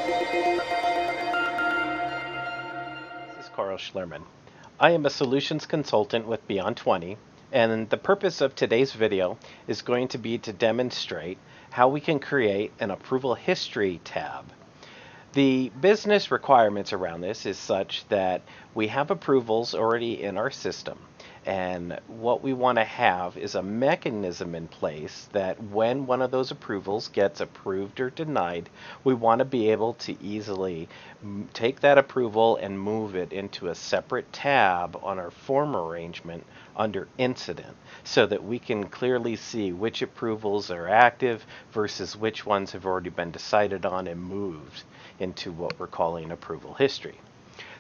This is Carl Schlerman. I am a solutions consultant with Beyond 20, and the purpose of today's video is going to be to demonstrate how we can create an approval history tab. The business requirements around this is such that we have approvals already in our system. And what we want to have is a mechanism in place that when one of those approvals gets approved or denied, we want to be able to easily take that approval and move it into a separate tab on our form arrangement under incident so that we can clearly see which approvals are active versus which ones have already been decided on and moved into what we're calling approval history.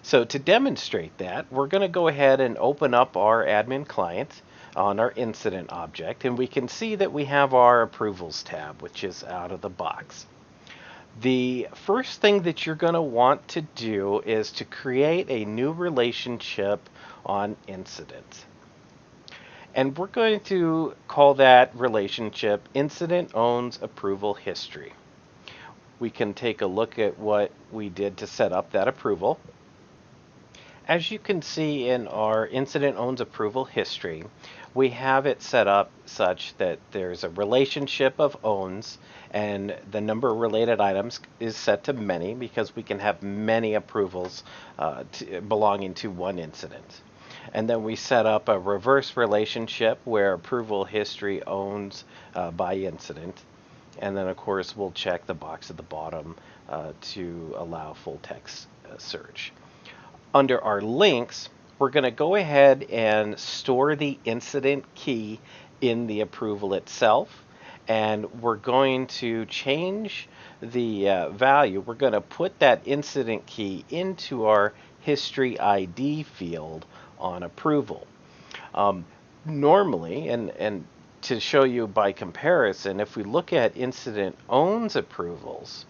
So to demonstrate that, we're going to go ahead and open up our admin client on our incident object, and we can see that we have our approvals tab, which is out of the box. The first thing that you're going to want to do is to create a new relationship on incident. And we're going to call that relationship Incident Owns Approval History. We can take a look at what we did to set up that approval. As you can see in our Incident Owns Approval History, we have it set up such that there's a relationship of owns, and the number of related items is set to many because we can have many approvals belonging to one incident. And then we set up a reverse relationship where approval history owns by incident. And then, of course, we'll check the box at the bottom to allow full text search. Under our links, we're going to go ahead and store the incident key in the approval itself. And we're going to change the value. We're going to put that incident key into our history ID field on approval. Normally, and to show you by comparison, if we look at incident owns approvals,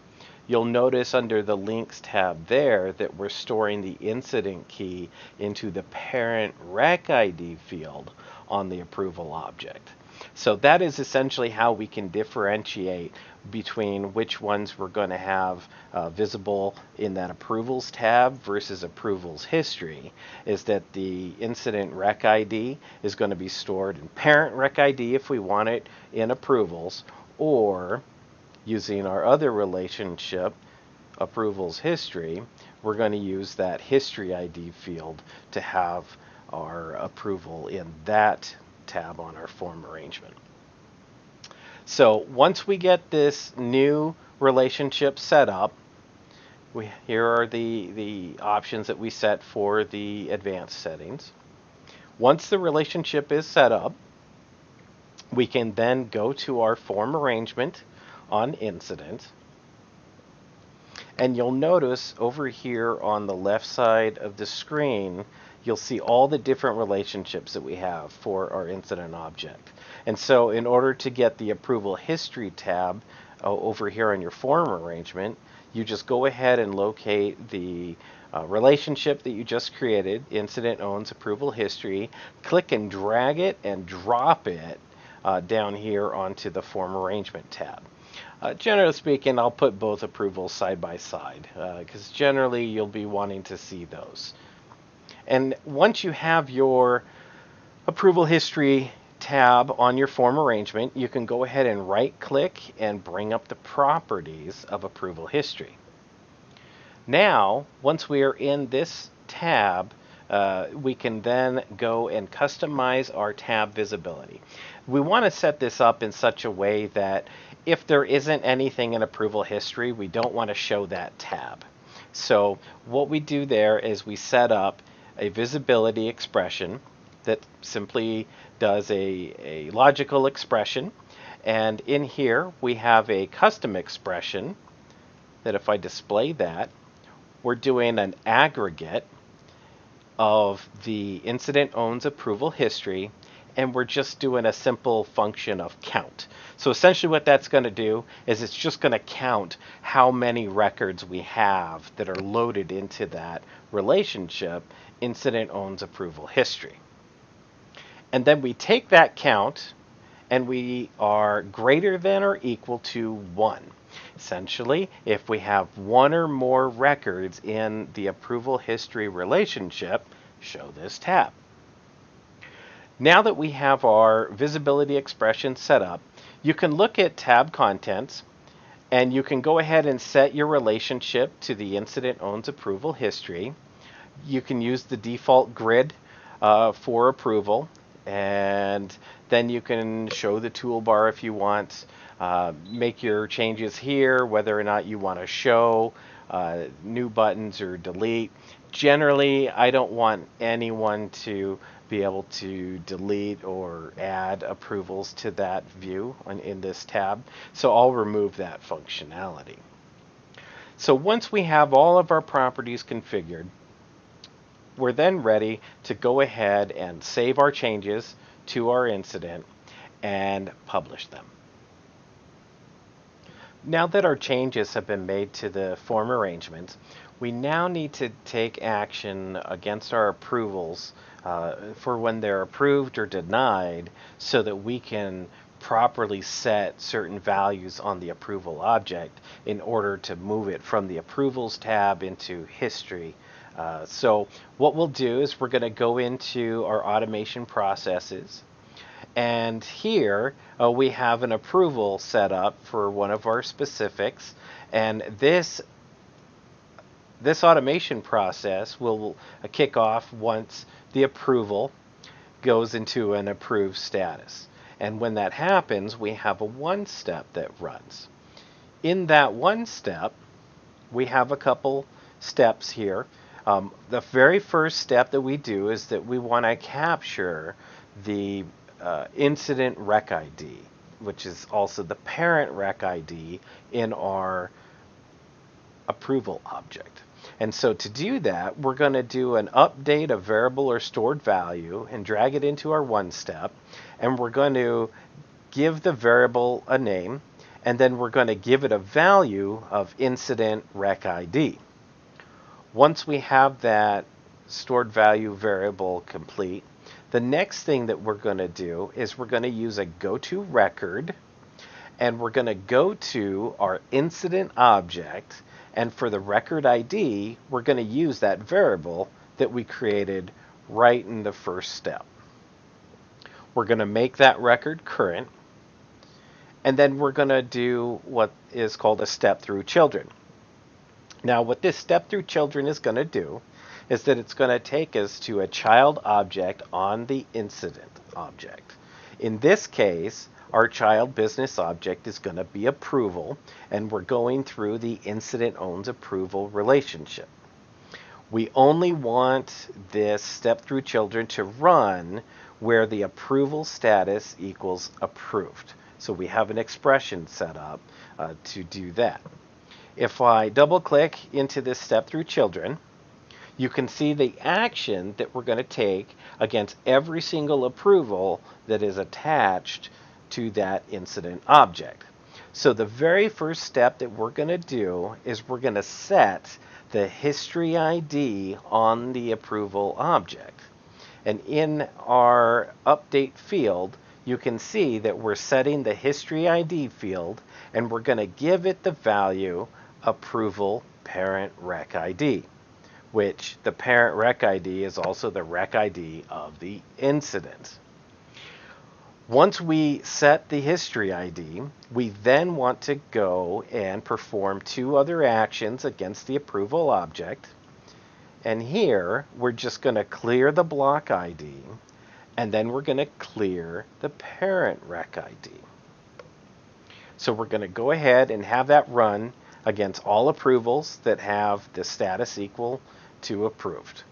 you'll notice under the links tab there that we're storing the incident key into the parent rec ID field on the approval object. So that is essentially how we can differentiate between which ones we're going to have visible in that approvals tab versus approvals history, is that the incident rec ID is going to be stored in parent rec ID if we want it in approvals, or using our other relationship, approvals history, we're going to use that history ID field to have our approval in that tab on our form arrangement. So once we get this new relationship set up, here are the options that we set for the advanced settings. Once the relationship is set up, we can then go to our form arrangement on incident, and you'll notice over here on the left side of the screen you'll see all the different relationships that we have for our incident object. And so in order to get the approval history tab over here on your form arrangement, you just go ahead and locate the relationship that you just created, incident owns approval history, click and drag it and drop it down here onto the form arrangement tab. Generally speaking, I'll put both approvals side by side because generally you'll be wanting to see those. And once you have your approval history tab on your form arrangement, you can go ahead and right click and bring up the properties of approval history. Now, once we are in this tab, we can then go and customize our tab visibility. We want to set this up in such a way that if there isn't anything in approval history, we don't want to show that tab. So what we do there is we set up a visibility expression that simply does a logical expression. And in here, we have a custom expression that if I display that, we're doing an aggregate of the incident owns approval history, and we're just doing a simple function of count. So essentially what that's going to do is it's just going to count how many records we have that are loaded into that relationship, incident owns approval history. And then we take that count and we are greater than or equal to 1. Essentially, if we have one or more records in the approval history relationship, show this tab. Now that we have our visibility expression set up, you can look at tab contents and you can go ahead and set your relationship to the incident owns approval history. You can use the default grid for approval, and then you can show the toolbar if you want, make your changes here, whether or not you want to show new buttons or delete. Generally, I don't want anyone to be able to delete or add approvals to that view in this tab, so I'll remove that functionality. So once we have all of our properties configured, we're then ready to go ahead and save our changes to our incident and publish them. Now that our changes have been made to the form arrangements, we now need to take action against our approvals for when they're approved or denied, so that we can properly set certain values on the approval object in order to move it from the approvals tab into history. So what we'll do is we're going to go into our automation processes, and here we have an approval set up for one of our specifics, and this automation process will kick off once the approval goes into an approved status. And when that happens, we have a one step that runs. In that one step, we have a couple steps here. The very first step that we do is that we want to capture the incident rec ID, which is also the parent rec ID in our approval object. And so to do that, we're going to do an update of variable or stored value and drag it into our one step, and we're going to give the variable a name, and then we're going to give it a value of incident rec ID. Once we have that stored value variable complete, the next thing that we're going to do is we're going to use a go-to record, and we're going to go to our incident object, and for the record ID, we're going to use that variable that we created right in the first step. We're going to make that record current, and then we're going to do what is called a step through children. Now, what this step through children is going to do is that it's going to take us to a child object on the incident object. In this case, our child business object is going to be approval, and we're going through the incident owns approval relationship. We only want this step through children to run where the approval status equals approved. So we have an expression set up to do that. If I double click into this step through children, you can see the action that we're going to take against every single approval that is attached to that incident object. So the very first step that we're going to do is we're going to set the history ID on the approval object. And in our update field, you can see that we're setting the history ID field, and we're going to give it the value approval parent rec ID, which the parent rec ID is also the rec ID of the incident. Once we set the history ID, we then want to go and perform two other actions against the approval object. And here, we're just going to clear the block ID, and then we're going to clear the parent rec ID. So we're going to go ahead and have that run against all approvals that have the status equal to approved.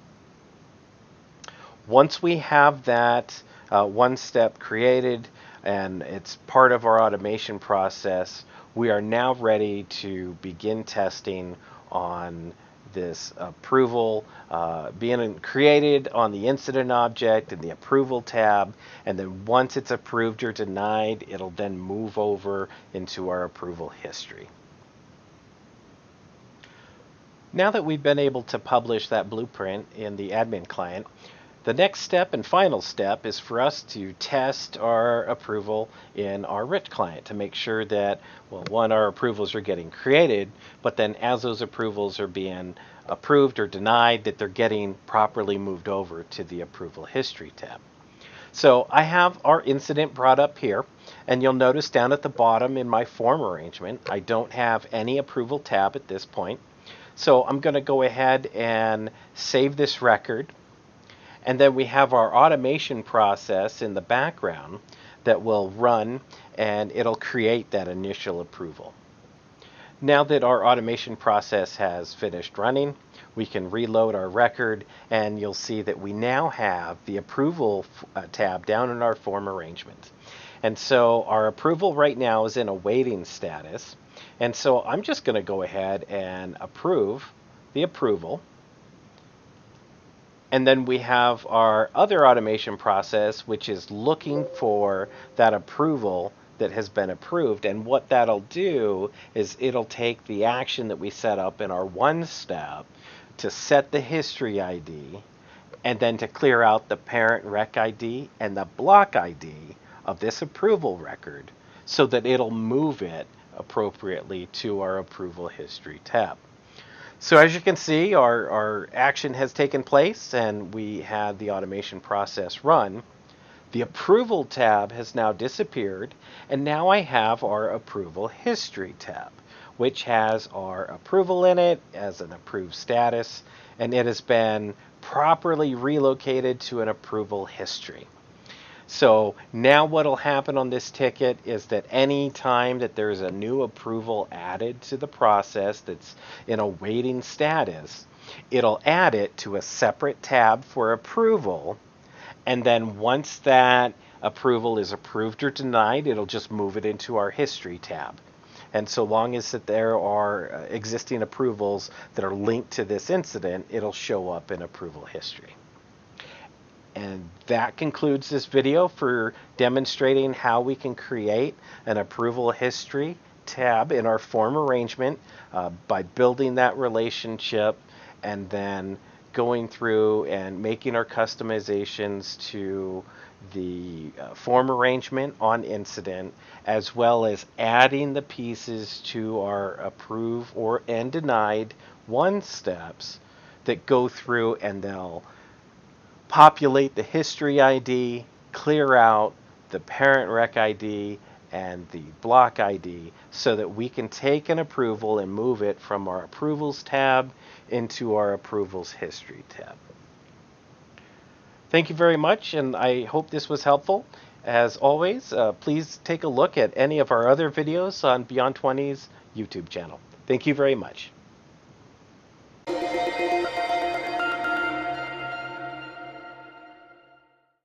Once we have that one step created and it's part of our automation process, we are now ready to begin testing on this approval being created on the incident object in the approval tab, and then once it's approved or denied, it'll then move over into our approval history. Now that we've been able to publish that blueprint in the admin client, The next step and final step is for us to test our approval in our rich client to make sure that, well, one, our approvals are getting created, but then as those approvals are being approved or denied, that they're getting properly moved over to the approval history tab. So I have our incident brought up here, and you'll notice down at the bottom in my form arrangement, I don't have any approval tab at this point. So I'm going to go ahead and save this record. And then we have our automation process in the background that will run, and it'll create that initial approval. Now that our automation process has finished running, we can reload our record, and you'll see that we now have the approval tab down in our form arrangement. And so our approval right now is in a waiting status. And so I'm just going to go ahead and approve the approval. And then we have our other automation process, which is looking for that approval that has been approved. And what that'll do is it'll take the action that we set up in our one step to set the history ID and then to clear out the parent rec ID and the block ID of this approval record so that it'll move it appropriately to our approval history tab. So as you can see, our action has taken place and we had the automation process run. The approval tab has now disappeared, and now I have our approval history tab, which has our approval in it as an approved status, and it has been properly relocated to an approval history. So now what will happen on this ticket is that any time that there's a new approval added to the process that's in a waiting status, it'll add it to a separate tab for approval. And then once that approval is approved or denied, it'll just move it into our history tab. And so long as that there are existing approvals that are linked to this incident, it'll show up in approval history. And that concludes this video for demonstrating how we can create an approval history tab in our form arrangement by building that relationship and then going through and making our customizations to the form arrangement on incident, as well as adding the pieces to our approve or and denied one steps that go through and they'll populate the history ID, clear out the parent rec ID and the block ID so that we can take an approval and move it from our approvals tab into our approvals history tab. Thank you very much, and I hope this was helpful. As always, please take a look at any of our other videos on Beyond 20's YouTube channel. Thank you very much.